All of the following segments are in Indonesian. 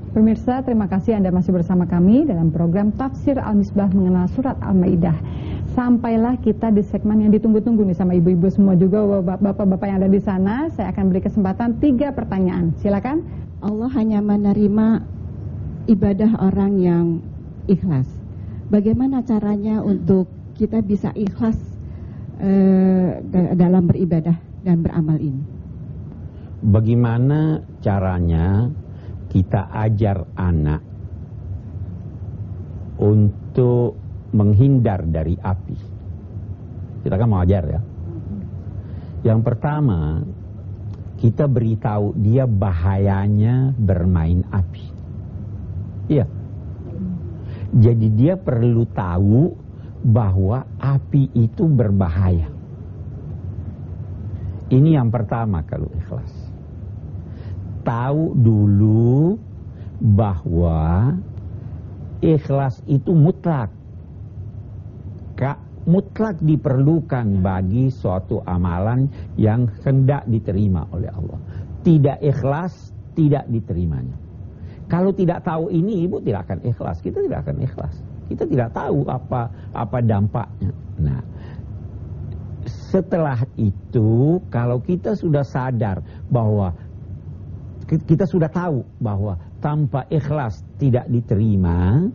Pemirsa, terima kasih Anda masih bersama kami dalam program Tafsir Al-Misbah mengenal surat Al-Maidah. Sampailah kita di segmen yang ditunggu-tunggu nih sama ibu-ibu semua juga, bapak-bapak yang ada di sana. Saya akan beri kesempatan 3 pertanyaan. Silakan. Allah hanya menerima ibadah orang yang ikhlas. Bagaimana caranya untuk kita bisa ikhlas dalam beribadah dan beramal ini? Bagaimana caranya kita ajar anak untuk menghindar dari api? Kita kan mau ajar ya. Yang pertama, kita beritahu dia bahayanya bermain api. Iya. Jadi dia perlu tahu bahwa api itu berbahaya. Ini yang pertama kalau ikhlas. Tahu dulu bahwa ikhlas itu mutlak. Mutlak diperlukan bagi suatu amalan yang hendak diterima oleh Allah. Tidak ikhlas, tidak diterimanya. Kalau tidak tahu ini, ibu tidak akan ikhlas. Kita tidak akan ikhlas. Kita tidak tahu apa dampaknya. Nah, setelah itu, kalau kita sudah sadar bahwa kita sudah tahu bahwa tanpa ikhlas tidak diterima,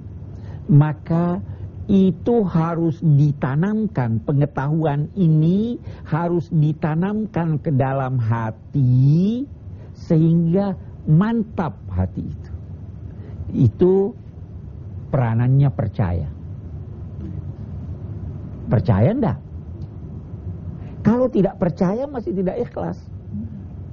maka itu harus ditanamkan, pengetahuan ini harus ditanamkan ke dalam hati sehingga mantap hati itu. Itu peranannya percaya. Percaya enggak? Kalau tidak percaya masih tidak ikhlas.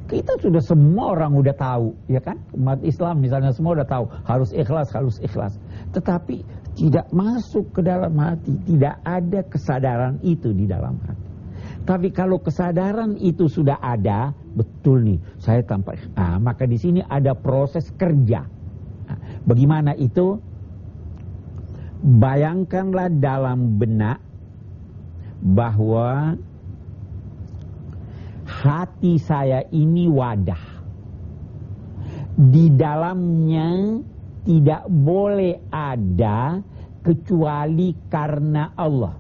Kita sudah semua orang udah tahu, ya kan? Umat Islam misalnya semua udah tahu harus ikhlas, harus ikhlas. Tetapi tidak masuk ke dalam hati, tidak ada kesadaran itu di dalam hati. Tapi kalau kesadaran itu sudah ada, betul nih, saya tanpa maka di sini ada proses kerja. Nah, bagaimana itu? Bayangkanlah dalam benak bahwa hati saya ini wadah. Di dalamnya tidak boleh ada kecuali karena Allah.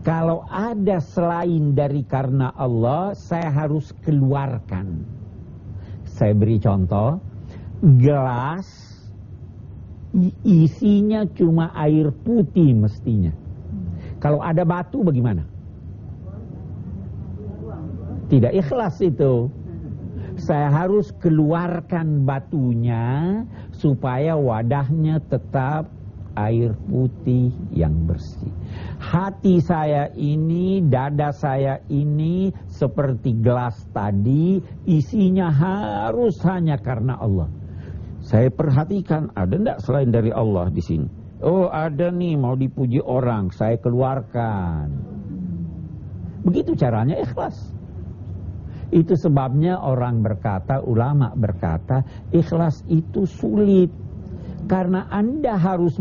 Kalau ada selain dari karena Allah, saya harus keluarkan. Saya beri contoh, gelas isinya cuma air putih mestinya. Kalau ada batu bagaimana? Tidak ikhlas itu. Saya harus keluarkan batunya supaya wadahnya tetap air putih yang bersih. Hati saya ini, dada saya ini seperti gelas tadi, isinya harus hanya karena Allah. Saya perhatikan ada enggak selain dari Allah di sini? Oh, ada nih, mau dipuji orang, saya keluarkan. Begitu caranya ikhlas. Itu sebabnya orang berkata, ulama berkata, ikhlas itu sulit. Karena Anda harus